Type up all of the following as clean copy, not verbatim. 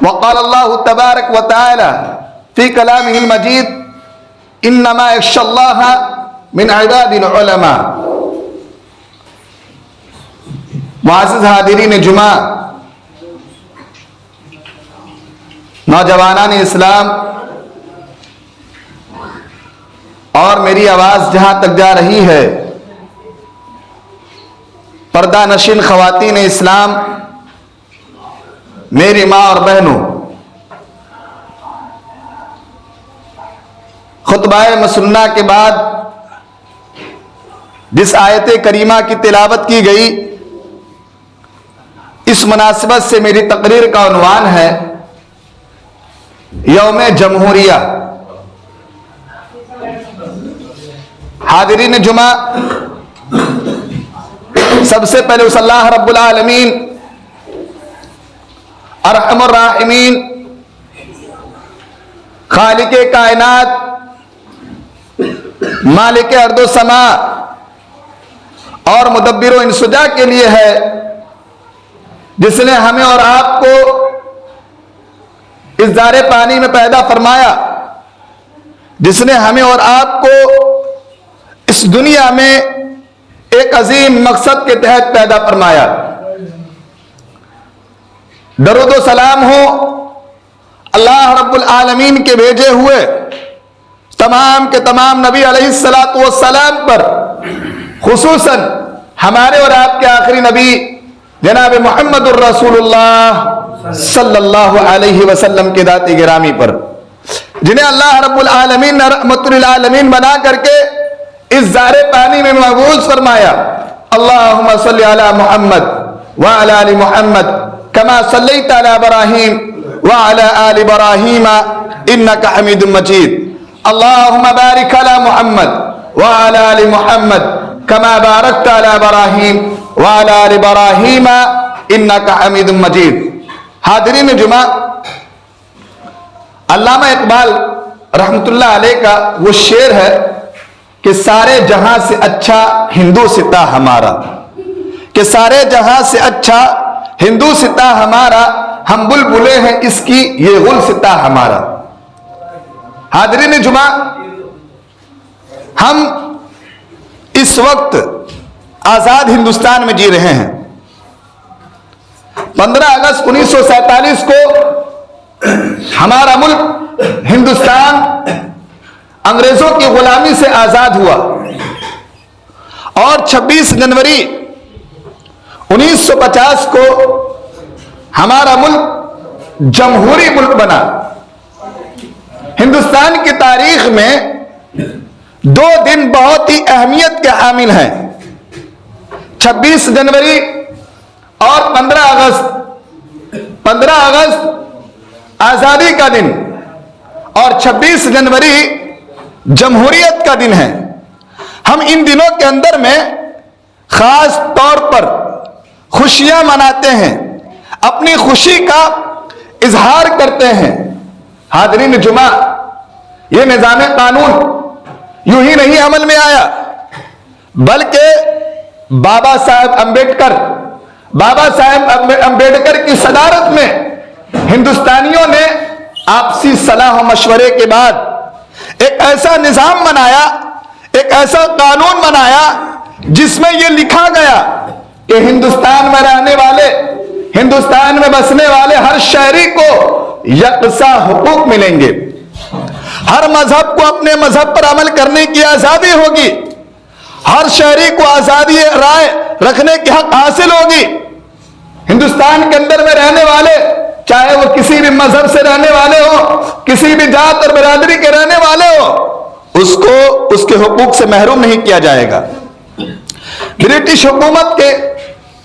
वक़ाल अल्लाहु तबारक व तआला फ़ी कलामिहिल मजीद इन्नमा यख्शल्लाह मिन इबादिल उलमा। मुअज़्ज़िज़ हाज़िरीन जुमा, नौजवानान इस्लाम और मेरी आवाज़ जहाँ तक जा रही है, पर्दा नशीन ख़वातीन इस्लाम, मेरी माँ और बहनों, खुतबाए मसन्ना के बाद जिस आयत करीमा की तिलावत की गई, इस मुनासिबत से मेरी तकरीर का उन्वान है यौम जमहूरिया। हाज़िरीन जुमा, सबसे पहले उस अल्लाह रब्बुल आलमीन अरहमुर राहिमीन खालिके कायनात मालिके अर्दो समा और मुदब्बिरो इंसुजा के लिए है, जिसने हमें और आपको इस दारे पानी में पैदा फरमाया, जिसने हमें और आपको इस दुनिया में एक अजीम मकसद के तहत पैदा फरमाया। दरूद व सलाम हो अल्लाह रब्बुल आलमीन के भेजे हुए तमाम के तमाम नबी अलैहिस्सलातु वस्सलाम पर, खुसूसन हमारे और आपके आखिरी नबी जनाब मुहम्मदुर रसूलुल्लाह सल्लल्लाहु अलैहि वसल्लम के दाती गिरामी पर, जिन्हें अल्लाह रब्बुल आलमीन ने रहमतुल लिल आलमीन बना करके इस ज़ारे पानी में महबूस फरमाया। अल्लाहुम्मा सल्ली अला मुहम्मद व अला आलि मुहम्मद कमा सल्लैता अला इब्राहीम व अला आलि इब्राहीम इन्नका हमीदुम मजीद। अल्लाहुम्मा बारिक अला मुहम्मद व अला आलि मुहम्मद कमा बारकता अला इब्राहीम व अला आलि इब्राहीम इन्नका हमीदुम मजीद। हाज़िरीन जुमा, अल्लामा इकबाल रहमतुल्लाह अलैह का वो शेर है कि सारे जहां से अच्छा हिंदू सिता हमारा, कि सारे जहां से अच्छा हिंदू सिता हमारा, हम बुलबुले हैं इसकी ये गुल सिता हमारा। हाज़िरीन जुमा, हम इस वक्त आजाद हिंदुस्तान में जी रहे हैं। 15 अगस्त 1947 को हमारा मुल्क हिंदुस्तान अंग्रेजों की गुलामी से आजाद हुआ और 26 जनवरी 1950 को हमारा मुल्क जमहूरी मुल्क बना। हिंदुस्तान की तारीख में 2 दिन बहुत ही अहमियत के हामिल हैं, 26 जनवरी और 15 अगस्त। 15 अगस्त आजादी का दिन और 26 जनवरी जमहूरियत का दिन है। हम इन दिनों के अंदर में खास तौर पर खुशियां मनाते हैं, अपनी खुशी का इजहार करते हैं। हाज़िरीन जुमा, ये निज़ाम कानून यूं ही नहीं अमल में आया, बल्कि बाबा साहब अंबेडकर की सदारत में हिंदुस्तानियों ने आपसी सलाह और मशवरे के बाद एक ऐसा निजाम बनाया, एक ऐसा कानून बनाया जिसमें यह लिखा गया कि हिंदुस्तान में रहने वाले, हिंदुस्तान में बसने वाले हर शहरी को यकसा हुकूक मिलेंगे, हर मजहब को अपने मजहब पर अमल करने की आजादी होगी, हर शहरी को आजादी राय रखने की हक हासिल होगी। हिंदुस्तान के अंदर में रहने वाले, चाहे वो किसी भी मजहब से रहने वाले हो, किसी भी जात और बिरादरी के रहने वाले हो, उसको उसके हुकूक से महरूम नहीं किया जाएगा। ब्रिटिश हुकूमत के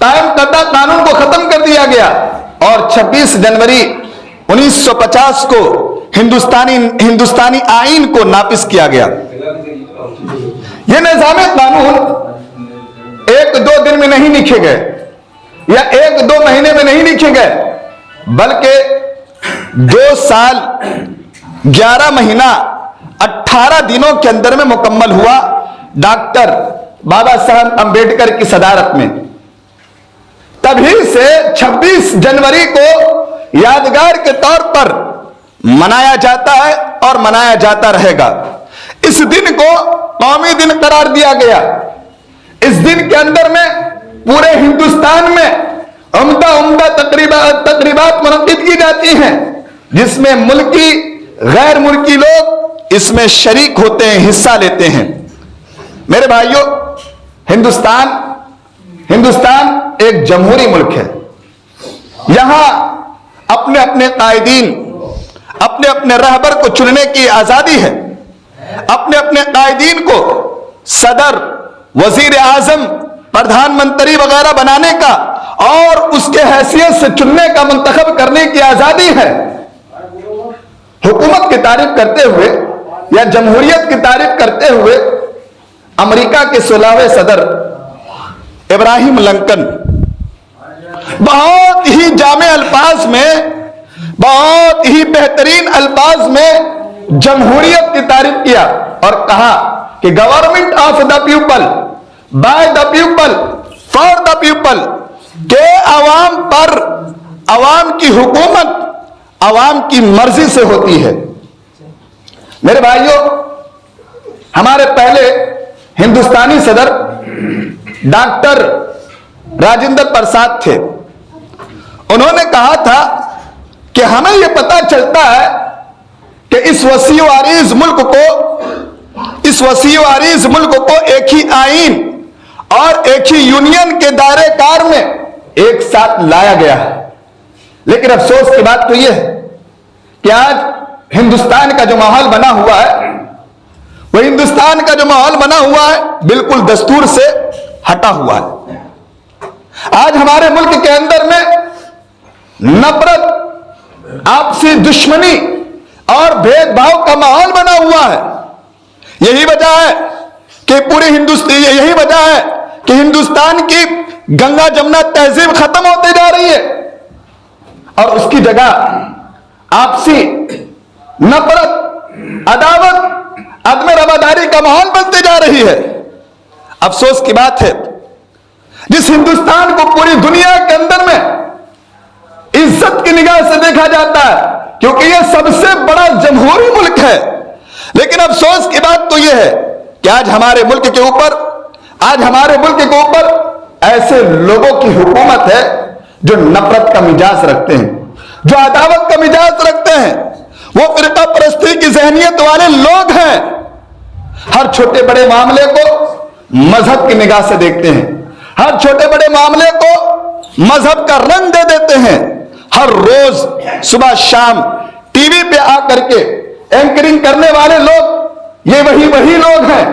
कायम करदा कानून को खत्म कर दिया गया और 26 जनवरी 1950 को हिंदुस्तानी आईन को नाफिज किया गया। यह निज़ाम कानून 1-2 दिन में नहीं लिखे गए या 1-2 महीने में नहीं लिखे गए, बल्कि 2 साल 11 महीना 18 दिनों के अंदर में मुकम्मल हुआ डॉक्टर बाबा साहब अंबेडकर की सदारत में। तभी से 26 जनवरी को यादगार के तौर पर मनाया जाता है और मनाया जाता रहेगा। इस दिन को कौमी दिन करार दिया गया। इस दिन के अंदर में पूरे हिंदुस्तान में उम्दा उम्दा तकरीबात मुनक्किद की जाती हैं, जिसमें मुल्की गैर मुल्की लोग इसमें शरीक होते हैं, हिस्सा लेते हैं। मेरे भाइयों, हिंदुस्तान एक जमहूरी मुल्क है। यहां अपने अपने कायदीन, अपने अपने रहबर को चुनने की आजादी है। अपने अपने कायदीन को सदर, वजीर आजम, प्रधानमंत्री वगैरह बनाने का और उसके हैसियत से चुनने का, मुंतखब करने की आजादी है। हुकूमत की तारीफ करते हुए या जमहूरियत की तारीफ करते हुए अमेरिका के 16वें सदर इब्राहिम लिंकन बहुत ही जामे अल्फाज में, बहुत ही बेहतरीन अल्फाज में जमहूरियत की तारीफ किया और कहा कि government of the people, by the people, for the people, के अवाम पर अवाम की हुकूमत अवाम की मर्जी से होती है। मेरे भाइयों, हमारे पहले हिंदुस्तानी सदर डॉक्टर राजेंद्र प्रसाद थे। उन्होंने कहा था कि हमें यह पता चलता है कि इस वसी वारीज मुल्क को एक ही आईन और एक ही यूनियन के दायरे कार में एक साथ लाया गया है। लेकिन अफसोस की बात तो यह है कि आज हिंदुस्तान का जो माहौल बना हुआ है, वह हिंदुस्तान का जो माहौल बना हुआ है बिल्कुल दस्तूर से हटा हुआ है। आज हमारे मुल्क के अंदर में नफरत, आपसी दुश्मनी और भेदभाव का माहौल बना हुआ है। यही वजह है कि हिंदुस्तान की गंगा जमुना तहजीब खत्म होती जा रही है और उसकी जगह आपसी नफरत, अदावत, अदम रवादारी का माहौल बनती जा रही है। अफसोस की बात है, जिस हिंदुस्तान को पूरी दुनिया के अंदर में इज्जत की निगाह से देखा जाता है, क्योंकि यह सबसे बड़ा जमहूरी मुल्क है, लेकिन अफसोस की बात तो यह है कि आज हमारे मुल्क के ऊपर ऐसे लोगों की हुकूमत है जो नफरत का मिजाज रखते हैं, जो अदावत का मिजाज रखते हैं। वो फिरका परस्ती की जहनियत वाले लोग हैं। हर छोटे बड़े मामले को मजहब की निगाह से देखते हैं, हर छोटे बड़े मामले को मजहब का रंग दे देते हैं। हर रोज सुबह शाम टीवी पे आकर के एंकरिंग करने वाले लोग ये वही लोग हैं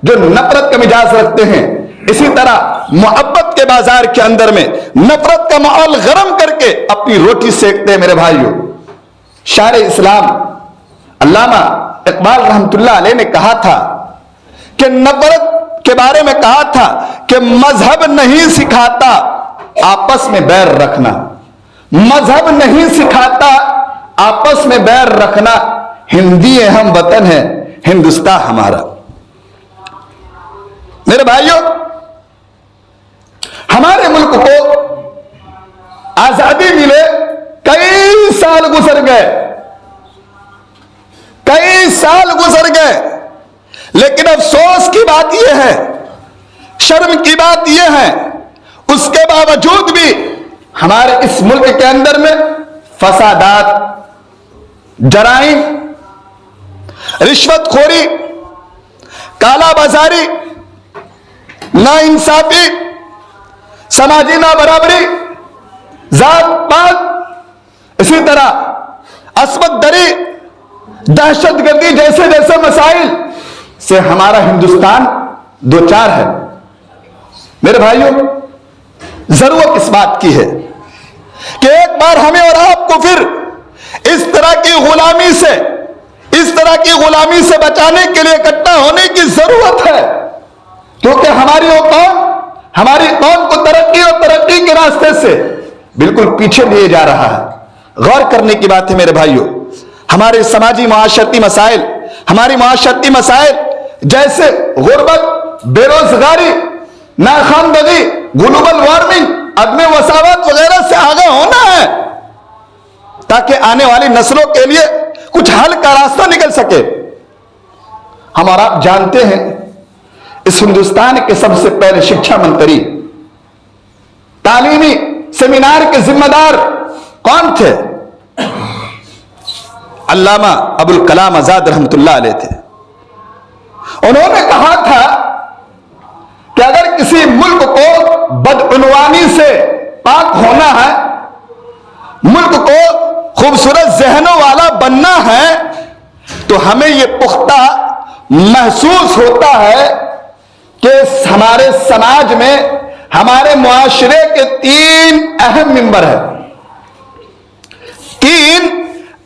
जो नफरत का मिजाज रखते हैं। इसी तरह मोहब्बत के बाजार के अंदर में नफरत का माहौल गरम करके अपनी रोटी सेकते हैं। मेरे भाइयों, शायर इस्लाम अल्लामा इकबाल रहमतुल्लाह अलैह ने कहा था कि नफरत के बारे में कहा था कि मजहब नहीं सिखाता आपस में बैर रखना, मजहब नहीं सिखाता आपस में बैर रखना। हिंदी है हम, वतन है हिंदुस्तान हमारा। मेरे भाइयों, हमारे मुल्क को आजादी मिले कई साल गुजर गए, लेकिन अफसोस की बात यह है, शर्म की बात यह है, उसके बावजूद भी हमारे इस मुल्क के अंदर में फसादात, जराइम, रिश्वतखोरी, कालाबाजारी, नाइंसाफी, समाजी ना बराबरी, जात पात, इसी तरह अस्मत दरी, दहशतगर्दी जैसे मसाइल से हमारा हिंदुस्तान दो चार है। मेरे भाइयों, जरूरत इस बात की है कि एक बार हमें और आपको फिर इस तरह की गुलामी से बचाने के लिए इकट्ठा होने की जरूरत है, क्योंकि हमारी कौम को तरक्की के रास्ते से बिल्कुल पीछे लिए जा रहा है। गौर करने की बात है मेरे भाइयों, हमारे समाजी माशरती मसाइल जैसे गुर्बत, बेरोजगारी, नाखानदगी, ग्लोबल वार्मिंग, अदम वसावत वगैरह से आगे होना है। ताकि आने वाली नस्लों के लिए कुछ हल का रास्ता निकल सके। हम और आप जानते हैं इस हिंदुस्तान के सबसे पहले शिक्षा मंत्री, तालीमी सेमिनार के जिम्मेदार कौन थे? अल्लामा अबुल कलाम आजाद रहमतुल्लाह अलैह थे। उन्होंने कहा था कि अगर किसी मुल्क को बदउनवानी से पाक होना है, मुल्क को खूबसूरत जहनों वाला बनना है, तो हमें यह पुख्ता महसूस होता है कि हमारे समाज में, हमारे मुआशरे के 3 अहम मेंबर हैं। 3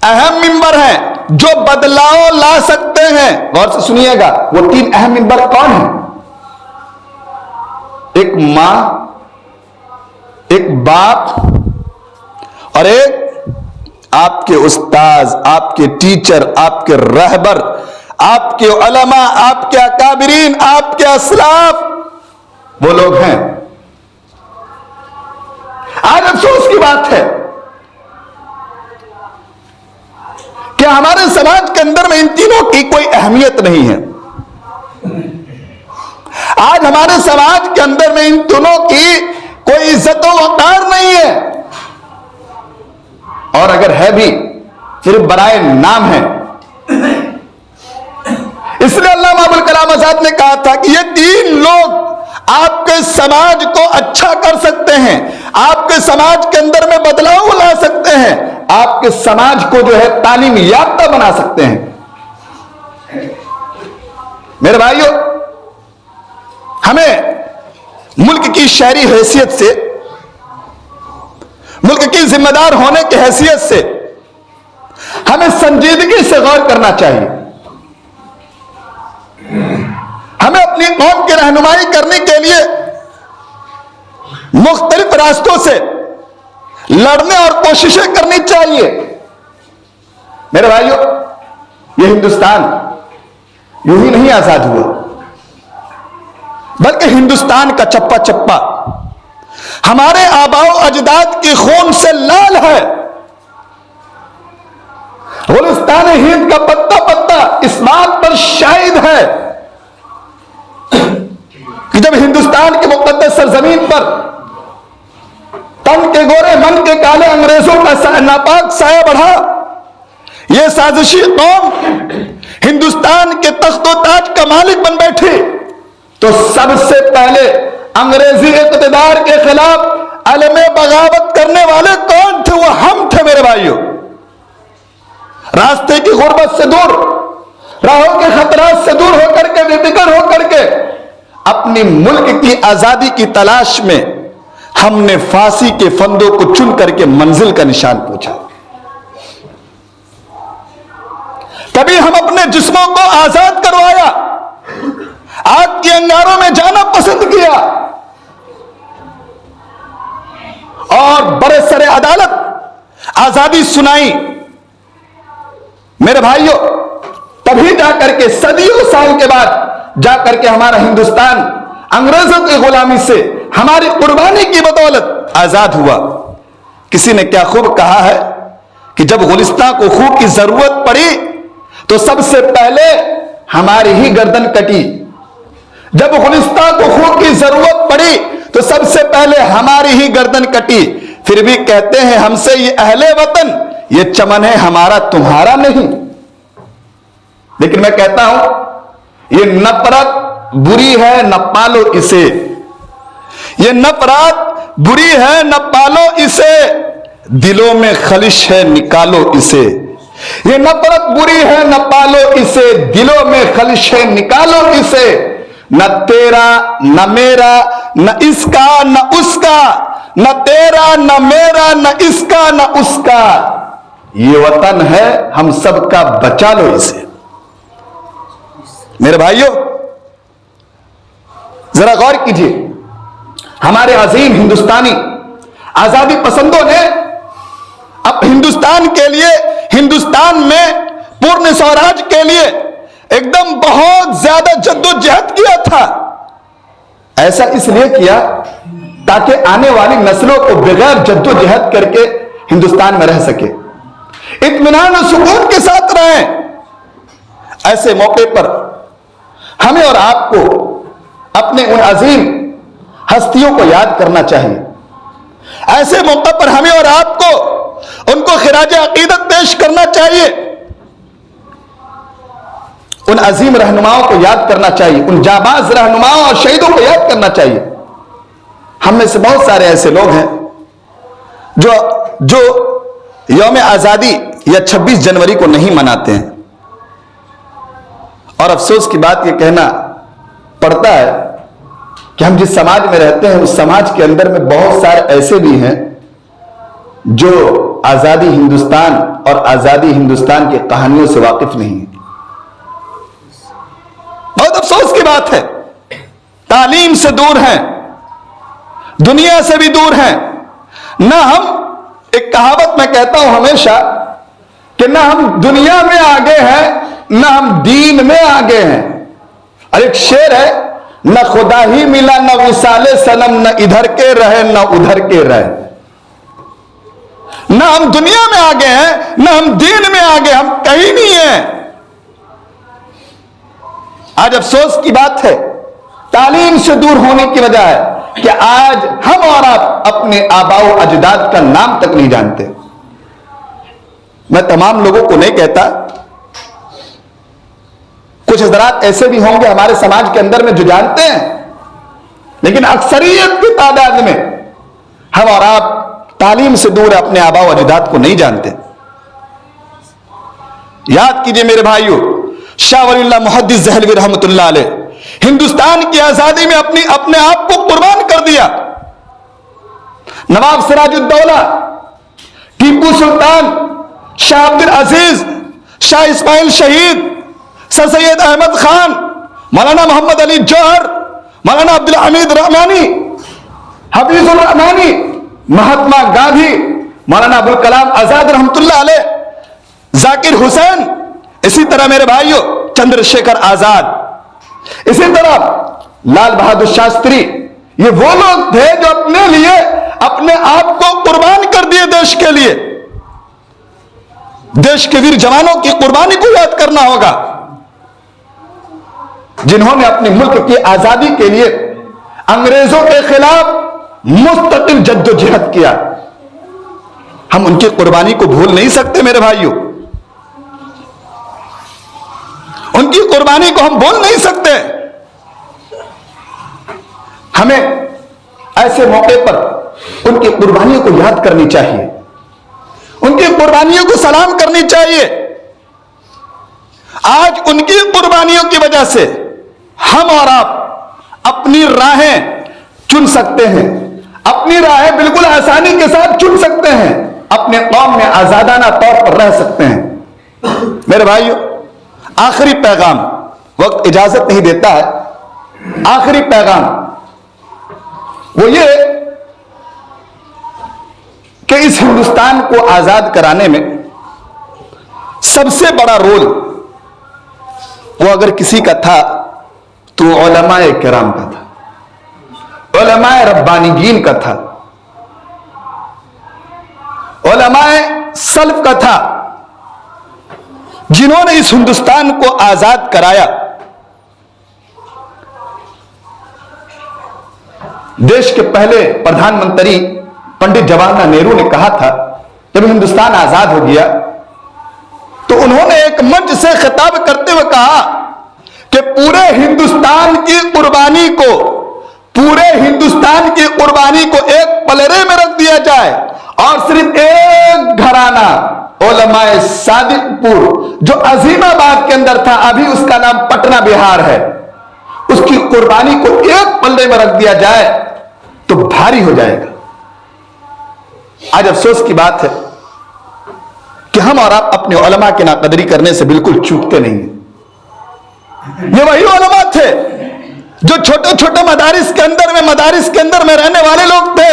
अहम मेंबर हैं जो बदलाव ला सकते हैं। गौर से सुनिएगा, वो 3 अहम मेंबर कौन हैं? एक मां, एक बाप और एक आपके उस्ताज, आपके टीचर, आपके रहबर, आपके उलमा, आपके अकाबिरीन, आपके असलाफ, वो लोग हैं। आज अफसोस की बात है कि हमारे समाज के अंदर में इन तीनों की कोई अहमियत नहीं है। आज हमारे समाज के अंदर में इन तीनों की कोई इज्जत व वक़ार नहीं है, और अगर है भी सिर्फ बराए नाम है। इसलिए अल्लामा अबुल कलाम आजाद ने कहा था कि ये 3 लोग आपके समाज को अच्छा कर सकते हैं, आपके समाज के अंदर में बदलाव ला सकते हैं, आपके समाज को जो है तालीम याफ्ता बना सकते हैं। मेरे भाइयों, हमें मुल्क की शहरी हैसियत से, मुल्क की जिम्मेदार होने की हैसियत से हमें संजीदगी से गौर करना चाहिए। हमें अपनी कौम की रहनुमाई करने के लिए मुख्तलिफ रास्तों से लड़ने और कोशिशें करनी चाहिए। मेरे भाइयों, यह हिंदुस्तान यूं ही नहीं आजाद हुआ, बल्कि हिंदुस्तान का चप्पा चप्पा हमारे आबाओ अजदाद के खून से लाल है। गुलिस्तान हिंद का पत्ता पत्ता इस बात पर शाहिद है कि जब हिंदुस्तान के मुकद्दस सरजमीन पर तन के गोरे मन के काले अंग्रेजों का नापाक साया बढ़ा, यह साजिशी कौम हिंदुस्तान के तख्तो ताज का मालिक बन बैठी, तो सबसे पहले अंग्रेजी इक़्तिदार के खिलाफ अलमे बगावत करने वाले कौन थे? वो हम थे। मेरे भाइयों, रास्ते की गुर्बत से दूर, राहों के खतरात से दूर होकर के, बेफिक्र होकर के अपनी मुल्क की आजादी की तलाश में हमने फांसी के फंदों को चुन करके मंजिल का निशान पूछा। कभी हम अपने जिस्मों को आजाद करवाया, आग के अंगारों में जाना पसंद किया और बरसरे अदालत आजादी सुनाई। मेरे भाइयों, तभी जाकर के सदियों साल के बाद जाकर के हमारा हिंदुस्तान अंग्रेजों की गुलामी से हमारी कुर्बानी की बदौलत आजाद हुआ। किसी ने क्या खूब कहा है कि जब गुलिस्तान को खूब की जरूरत पड़ी तो सबसे पहले हमारी ही गर्दन कटी। जब गुलिस्तान को खूब की जरूरत पड़ी तो सबसे पहले हमारी ही गर्दन कटी। फिर भी कहते हैं हमसे ये अहले वतन, ये चमन है हमारा तुम्हारा नहीं। लेकिन मैं कहता हूं ये नफरत बुरी है, न पालो इसे। ये नफरत बुरी है, न पालो इसे। दिलों में खलिश है, निकालो इसे। ये नफरत बुरी है, न पालो इसे। दिलों में खलिश है, निकालो इसे। न तेरा न मेरा न इसका न उसका, न तेरा न मेरा न इसका न उसका, ये वतन है हम सबका, बचा लो इसे। मेरे भाइयों, जरा गौर कीजिए, हमारे अजीम हिंदुस्तानी आजादी पसंदों ने अब हिंदुस्तान के लिए, हिंदुस्तान में पूर्ण स्वराज के लिए एकदम बहुत ज्यादा जद्दोजहद किया था। ऐसा इसलिए किया ताकि आने वाली नस्लों को बगैर जद्दोजहद करके हिंदुस्तान में रह सके। इत्मीनान और सुकून के साथ रहें। ऐसे मौके पर हमें और आपको अपने उन अजीम हस्तियों को याद करना चाहिए। ऐसे मौके पर हमें और आपको उनको खिराज अकीदत पेश करना चाहिए। उन अजीम रहनुमाओं को याद करना चाहिए, उन जाबाज रहनुमाओं और शहीदों को याद करना चाहिए। हम में से बहुत सारे ऐसे लोग हैं जो यौम आजादी या 26 जनवरी को नहीं मनाते हैं, और अफसोस की बात यह कहना पड़ता है कि हम जिस समाज में रहते हैं उस समाज के अंदर में बहुत सारे ऐसे भी हैं जो आजादी हिंदुस्तान और आजादी हिंदुस्तान की कहानियों से वाकिफ नहीं है। बहुत अफसोस की बात है। तालीम से दूर हैं, दुनिया से भी दूर हैं। ना हम, एक कहावत मैं कहता हूं हमेशा कि ना हम दुनिया में आगे हैं ना हम दीन में आगे हैं। और एक शेर है, न खुदा ही मिला न विसाले सनम, न इधर के रहे न उधर के रहे। न हम दुनिया में आगे हैं न हम दीन में आगे, हम कहीं नहीं हैं। आज अफसोस की बात है, तालीम से दूर होने की वजह है कि आज हम और आप अपने आबाओ अजदाद का नाम तक नहीं जानते। मैं तमाम लोगों को नहीं कहता, कुछ हजरात ऐसे भी होंगे हमारे समाज के अंदर में जो जानते हैं, लेकिन अक्सरियत की तादाद में हम और आप तालीम से दूर अपने आबाओ अजदाद को नहीं जानते। याद कीजिए मेरे भाइयों, शाह वलीउल्लाह मुहद्दिस दहलवी रहमतुल्लाह अलैह हिंदुस्तान की आजादी में अपने आप को कुर्बान कर दिया। नवाब सिराजुद्दौला, टीपू सुल्तान, शाह अब्दुल अजीज, शाह इस्माइल शहीद, सर सैयद अहमद खान, मौलाना मोहम्मद अली जौहर, मौलाना अब्दुल हमीद रहमानी, हफीजुर रहमानी, महात्मा गांधी, मौलाना अबुल कलाम आजाद रहमतुल्लाह अलैह, जाकिर हुसैन, इसी तरह मेरे भाइयों चंद्रशेखर आजाद, इसी तरह लाल बहादुर शास्त्री, ये वो लोग थे जो अपने लिए अपने आप को कुर्बान कर दिए देश के लिए। देश के वीर जवानों की कुर्बानी को याद करना होगा, जिन्होंने अपने मुल्क की आजादी के लिए अंग्रेजों के खिलाफ मुस्तकिल जद्दोजहद किया। हम उनकी कुर्बानी को भूल नहीं सकते मेरे भाइयों, उनकी कुर्बानी को हम भूल नहीं सकते। हमें ऐसे मौके पर उनकी कुर्बानियों को याद करनी चाहिए, उनकी कुर्बानियों को सलाम करनी चाहिए। आज उनकी कुर्बानियों की वजह से हम और आप अपनी राहें चुन सकते हैं, अपनी राहें बिल्कुल आसानी के साथ चुन सकते हैं, अपने कौम में आजादाना तौर पर रह सकते हैं। मेरे भाइयों, आखिरी पैगाम, वक्त इजाजत नहीं देता है, आखिरी पैगाम वो ये कि इस हिंदुस्तान को आजाद कराने में सबसे बड़ा रोल वो अगर किसी का था तो उलमाए किराम का था, उलमाए रब्बानीगीन का था, उलमाए सल्फ का था, जिन्होंने इस हिंदुस्तान को आजाद कराया। देश के पहले प्रधानमंत्री पंडित जवाहरलाल नेहरू ने कहा था, जब हिंदुस्तान आजाद हो गया तो उन्होंने एक मंच से खिताब करते हुए कहा कि पूरे हिंदुस्तान की कुर्बानी को एक पलड़े में रख दिया जाए और सिर्फ एक घराना उलमाए सादिकपुर जो अजीमाबाद के अंदर था, अभी उसका नाम पटना बिहार है, उसकी कुर्बानी को एक पल्ले में रख दिया जाए तो भारी हो जाएगा। आज अफसोस की बात है कि हम और आप अपने उलमा की नाकदरी करने से बिल्कुल चूकते नहीं हैं। ये वही उलमा थे जो छोटे छोटे मदारिस के अंदर में रहने वाले लोग थे,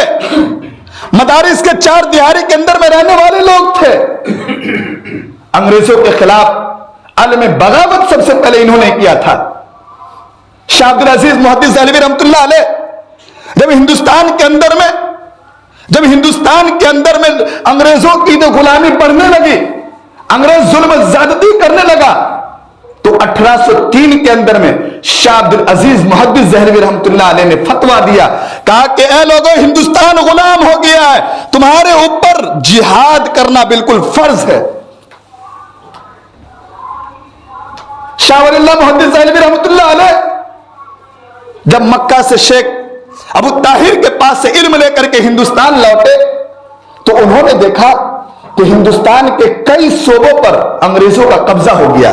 मदारिस के चार दिहारी के अंदर में रहने वाले लोग थे। अंग्रेजों के खिलाफ अलम बगावत सबसे पहले इन्होंने किया था। शाह अब्दुल अजीज मुहद्दिस दहलवी रहमतुल्लाह अलैह जब हिंदुस्तान के अंदर में अंग्रेजों की जो गुलामी बढ़ने लगी अंग्रेज जुल्म ज्यादती करने लगा, तो 1803 के अंदर में शाह अब्दुल अजीज मुहद्दिस दहलवी रहमतुल्लाह अलैह ने फतवा दिया, कहा कि ए लोगों, हिंदुस्तान गुलाम हो गया है, तुम्हारे ऊपर जिहाद करना बिल्कुल फर्ज है। शाह वलीउल्लाह मुहद्दिस दहलवी रहमतुल्लाह अलैह जब मक्का से शेख अबू ताहिर के पास से इल्म लेकर के हिंदुस्तान लौटे, तो उन्होंने देखा कि हिंदुस्तान के कई सूबों पर अंग्रेजों का कब्जा हो गया।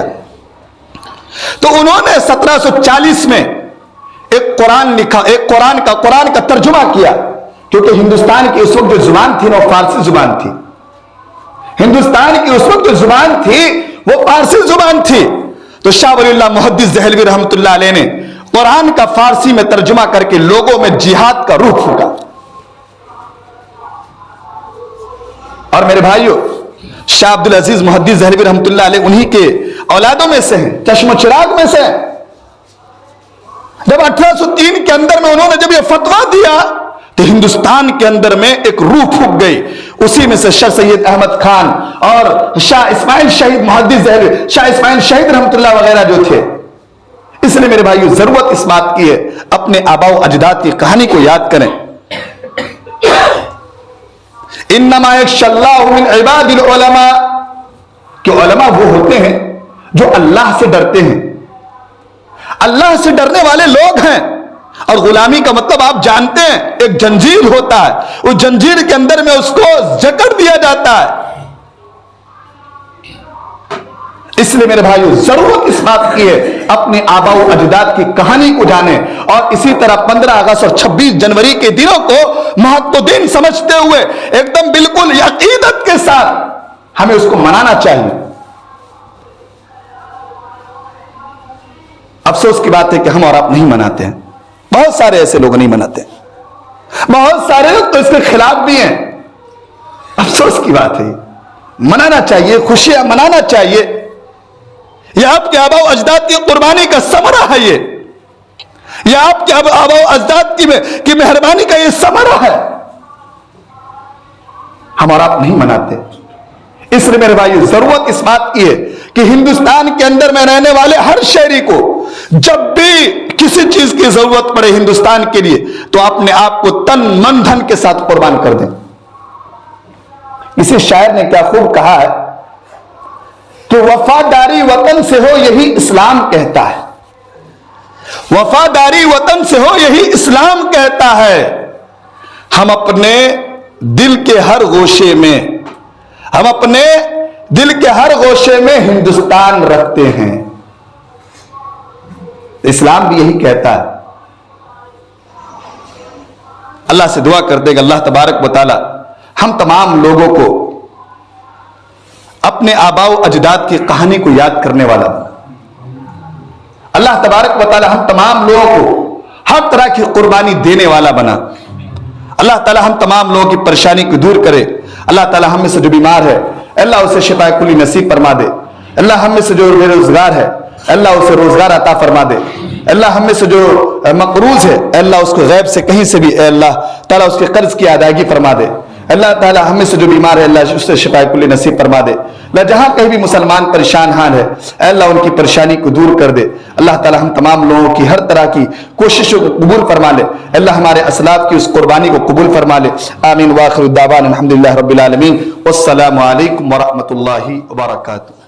तो उन्होंने 1740 में एक कुरान लिखा, एक कुरान का तर्जुमा किया, क्योंकि हिंदुस्तान की उस वक्त जो जुबान थी ना, वो फारसी जुबान थी। हिंदुस्तान की उस वक्त जो जुबान थी वो फारसी जुबान थी। तो शाह वलीउल्लाह मुहद्दिस दहलवी रहमतुल्लाह अलैह ने कुरान का फारसी में तर्जुमा करके लोगों में जिहाद का रूह फूका। और मेरे भाइयों, शाह अब्दुल अजीज मुहद्दिस दहलवी रहमतुल्लाह अलैह उन्हीं के औलादों में से हैं, चश्म चिराग में से। जब 1803 के अंदर में उन्होंने जब यह फतवा दिया, तो हिंदुस्तान के अंदर में एक रूह फूक गई। उसी में से शाह सैयद अहमद खान और शाह इस्माइल शहीद मुहद्दिस दहलवी, शाह इस्माइल शहीद रहमतुल्लाह वगैरह जो थे। इसलिए मेरे भाइयों, जरूरत इस बात की है, अपने आबाओ अजदाद की कहानी को याद करें। इन्नमा यख्शल्लाहु मिन इबादिल उलमा, कि उलमा वो होते हैं जो अल्लाह से डरते हैं। अल्लाह से डरने वाले लोग हैं। और गुलामी का मतलब आप जानते हैं, एक जंजीर होता है, उस जंजीर के अंदर में उसको जकड़ दिया जाता है। इसलिए मेरे भाइयों, जरूरत इस बात की है, अपने आबाओ अजदाद की कहानी को जाने। और इसी तरह 15 अगस्त और 26 जनवरी के दिनों को महत्व दिन समझते हुए एकदम बिल्कुल अकीदत के साथ हमें उसको मनाना चाहिए। अफसोस की बात है कि हम और आप नहीं मनाते हैं। बहुत सारे ऐसे लोग नहीं मनाते, बहुत सारे लोग तो इसके खिलाफ भी हैं। अफसोस की बात है, मनाना चाहिए, खुशियां मनाना चाहिए। यह आपके आबाओ अजदाद की कुर्बानी का समरा है। यह आपके आबाओ अजदाद की मेहरबानी का यह समरा है। हम और आप नहीं मनाते। इसलिए मेरे भाई, जरूरत इस बात की है कि हिंदुस्तान के अंदर में रहने वाले हर शहरी को जब भी किसी चीज की जरूरत पड़े हिंदुस्तान के लिए, तो अपने आप को तन मन धन के साथ कुर्बान कर दें। इसी शायर ने क्या खूब कहा है कि वफादारी वतन से हो यही इस्लाम कहता है। वफादारी वतन से हो यही इस्लाम कहता है। हम अपने दिल के हर गोशे में, हम अपने दिल के हर गोशे में हिंदुस्तान रखते हैं। इस्लाम भी यही कहता है। अल्लाह से दुआ करते हैं, अल्लाह तबारक व तआला हम तमाम लोगों को अपने आबाओ अजदाद की कहानी को याद करने वाला बना। अल्लाह तबारक व तआला हम तमाम लोगों को हर तरह की कुर्बानी देने वाला बना। अल्लाह ताला हम तमाम लोगों की परेशानी को दूर करे। अल्लाह ताला हम में से जो बीमार है, अल्लाह उसे शिफा कुली नसीब फरमा दे। अल्लाह हम में से जो बेरोजगार है, अल्लाह उसे रोजगार अता फरमा दे। अल्लाह हम में से जो मकरूज है, अल्लाह उसको गैब से कहीं से भी अल्लाह ताला उसके कर्ज की अदायगी फरमा दे। अल्लाह ताला हम में से जो बीमार है, अल्लाह उससे शिफा कुली नसीब फरमा दे। अल्लाह जहां कहीं भी मुसलमान परेशान हाल है, अल्लाह उनकी परेशानी को दूर कर दे। अल्लाह ताला हम तमाम लोगों की हर तरह की कोशिशों को कबूल फरमा ले। अल्लाह हमारे असलाफ की उस कुर्बानी को कबूल फरमा ले। आमीन। व आखिरु दावाना अल्हम्दुलिल्लाहि रब्बिल आलमीन। वस्सलामु अलैकुम व रहमतुल्लाहि व बरकातुहू।